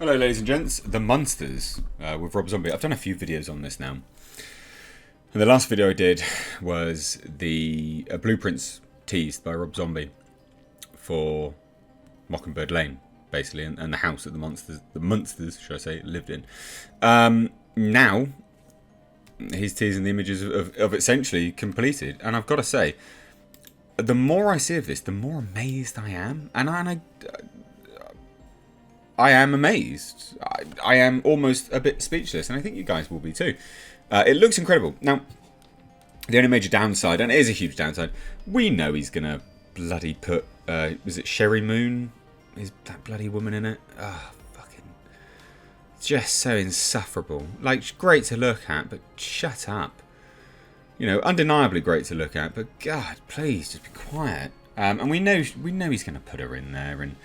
Hello ladies and gents, the Munsters with Rob Zombie. I've done a few videos on this now. And the last video I did was the blueprints teased by Rob Zombie for Mockingbird Lane, basically, and the house that the Munsters, should I say, lived in. Now, he's teasing the images of essentially completed. And I've got to say, the more I see of this, the more amazed I am. I am amazed. I am almost a bit speechless, and I think you guys will be too. It looks incredible. Now, the only major downside, and it is a huge downside, we know he's going to bloody put, was it Sherry Moon? Is that bloody woman in it? Ah, fucking, just so insufferable. Like, great to look at, but shut up. You know, undeniably great to look at, but God, please, just be quiet. And we know he's going to put her in there, and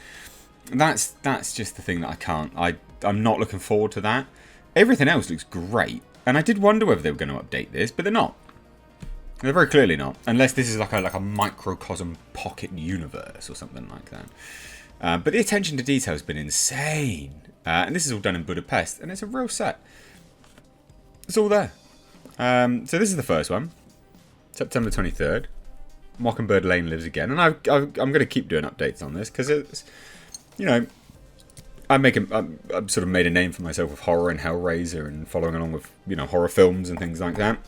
that's just the thing that I can't. I'm not looking forward to that. Everything else looks great, and I did wonder whether they were going to update this, but they're not. They're very clearly not, unless this is like a microcosm pocket universe or something like that. But the attention to detail has been insane, and this is all done in Budapest, and it's a real set. It's all there. So this is the first one, September 23rd. Mockingbird Lane lives again, and I'm going to keep doing updates on this because it's, you know, I've sort of made a name for myself with horror and Hellraiser and following along with, you know, horror films and things like that.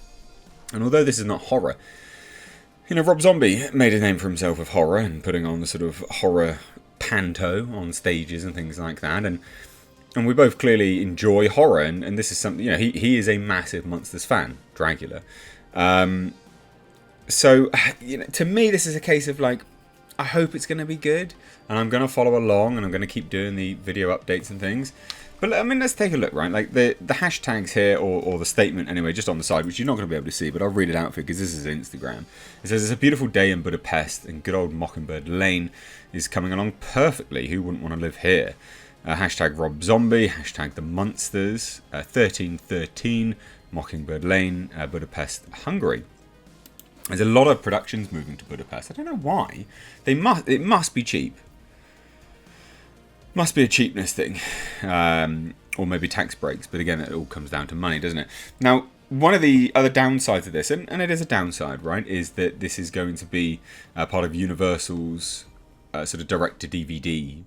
And although this is not horror, you know, Rob Zombie made a name for himself with horror and putting on the sort of horror panto on stages and things like that. And we both clearly enjoy horror, and this is something, you know, he is a massive Munsters fan, Dracula. So, you know, to me, this is a case of like, I hope it's going to be good, and I'm going to follow along, and I'm going to keep doing the video updates and things. But, I mean, let's take a look, right? Like, the hashtags here, or the statement, anyway, just on the side, which you're not going to be able to see, but I'll read it out for you, because this is Instagram. It says, it's a beautiful day in Budapest, and good old Mockingbird Lane is coming along perfectly. Who wouldn't want to live here? Hashtag Rob Zombie, hashtag the Munsters, 1313, Mockingbird Lane, Budapest, Hungary. There's a lot of productions moving to Budapest. I don't know why. It must be cheap. Must be a cheapness thing. Or maybe tax breaks. But again, it all comes down to money, doesn't it? Now, one of the other downsides of this, and it is a downside, right, is that this is going to be part of Universal's sort of direct-to-DVD,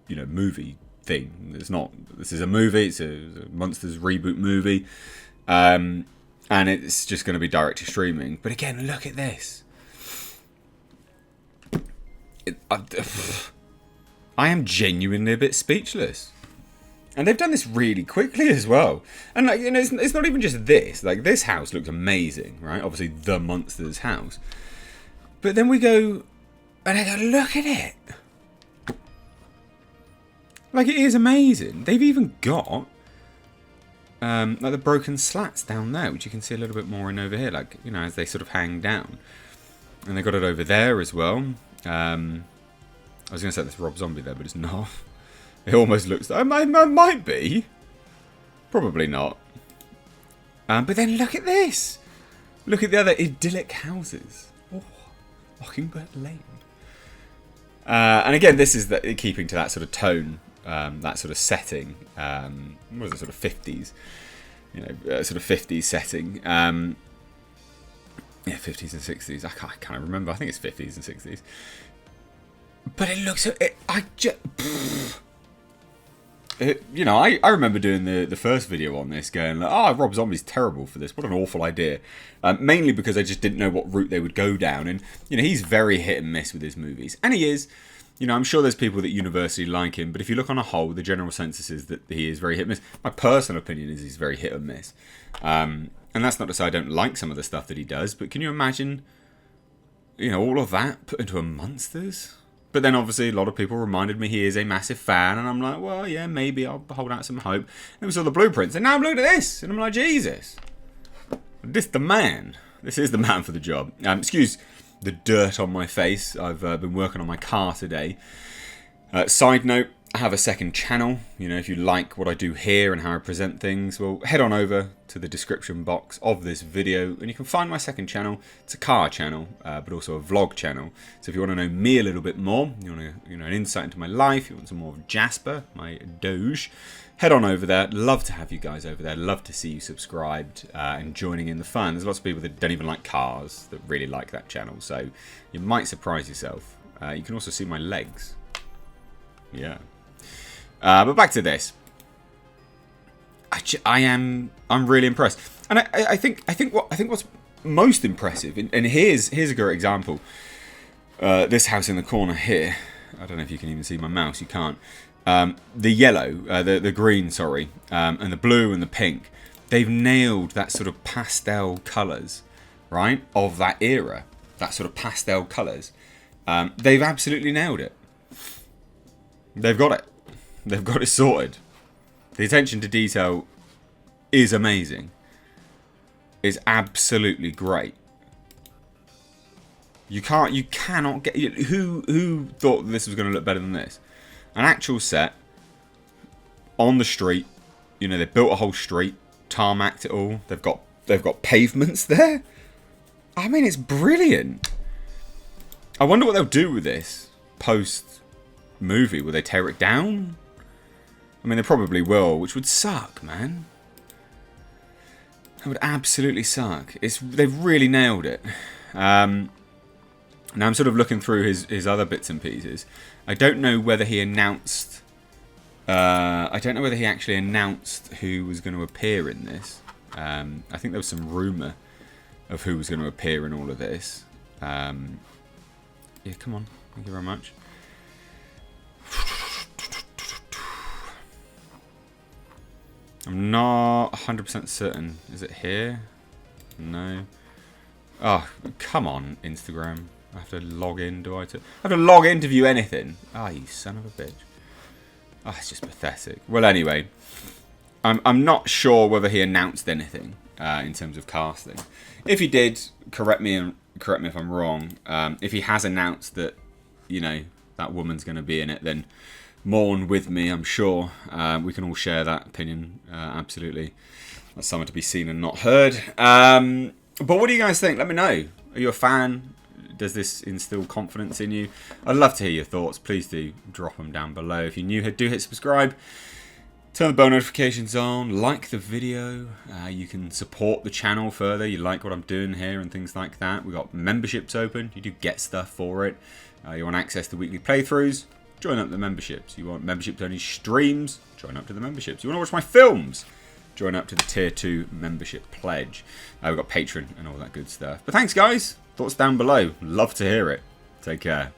you know, movie thing. It's not. This is a movie. It's a Munsters reboot movie. And it's just going to be direct to streaming. But again, look at this. I am genuinely a bit speechless. And they've done this really quickly as well. And like, you know, it's not even just this. Like, this house looks amazing, right? Obviously, the Munsters house. But then we go, and I go, look at it. Like, it is amazing. They've even got like the broken slats down there, which you can see a little bit more in over here, like, you know, as they sort of hang down. And they got it over there as well. I was going to say this Rob Zombie there, but it's not. It almost looks like it might be. Probably not. But then look at this. Look at the other idyllic houses. Oh, Mockingbird Lane. And again, this is keeping to that sort of tone. That sort of setting, what was it, sort of 50s, you know, sort of 50s setting, yeah, 50s and 60s, I can't remember, I think it's 50s and 60s, but it looks, you know, I remember doing the first video on this going, like, oh, Rob Zombie's terrible for this, what an awful idea, mainly because I just didn't know what route they would go down, and, you know, he's very hit and miss with his movies, and he is. You know, I'm sure there's people that universally like him, but if you look on a whole, the general census is that he is very hit and miss. My personal opinion is he's very hit and miss. And that's not to say I don't like some of the stuff that he does, but can you imagine, you know, all of that put into a Munsters? But then obviously a lot of people reminded me he is a massive fan, and I'm like, well, yeah, maybe I'll hold out some hope. And we saw the blueprints, and now I'm looking at this, and I'm like, Jesus. This is the man for the job. Excuse the dirt on my face. I've been working on my car today. Side note, have a second channel. You know, if you like what I do here and how I present things, well, head on over to the description box of this video and you can find my second channel. It's a car channel, but also a vlog channel. So if you want to know me a little bit more, you want to, an insight into my life, you want some more of Jasper, my Doge, head on over there. Love to have you guys over there. Love to see you subscribed and joining in the fun. There's lots of people that don't even like cars that really like that channel, so you might surprise yourself. You can also see my legs. Yeah. But back to this. I'm really impressed, and I think what's most impressive, and here's a great example. This house in the corner here. I don't know if you can even see my mouse. You can't. The yellow, the green, sorry, and the blue and the pink. They've nailed that sort of pastel colours, right, of that era. That sort of pastel colours. They've absolutely nailed it. They've got it. They've got it sorted. The attention to detail is amazing. It's absolutely great. You cannot get... Who thought this was going to look better than this? An actual set on the street. You know, they built a whole street, tarmacked it all. They've got pavements there. I mean, it's brilliant. I wonder what they'll do with this post movie. Will they tear it down? I mean, they probably will, which would suck, man. That would absolutely suck. They've really nailed it. Now I'm sort of looking through his other bits and pieces. I don't know whether he announced... I don't know whether he actually announced who was going to appear in this. I think there was some rumour of who was going to appear in all of this. Yeah, come on. Thank you very much. I'm not 100% certain. Is it here? No. Oh, come on, Instagram. I have to log in, do I? I have to log in to view anything. Ah, you son of a bitch. Oh, it's just pathetic. Well, anyway. I'm not sure whether he announced anything in terms of casting. If he did, correct me if I'm wrong. If he has announced that, that woman's going to be in it, then mourn with me, I'm sure. We can all share that opinion, absolutely. That's something to be seen and not heard. But what do you guys think? Let me know. Are you a fan? Does this instill confidence in you? I'd love to hear your thoughts. Please do drop them down below. If you're new here, do hit subscribe. Turn the bell notifications on. Like the video. You can support the channel further. You like what I'm doing here and things like that. We've got memberships open. You do get stuff for it. You want access to weekly playthroughs? Join up the memberships. You want membership only streams? Join up to the memberships. You want to watch my films? Join up to the tier 2 membership pledge. We've got Patreon and all that good stuff. But thanks, guys. Thoughts down below. Love to hear it. Take care.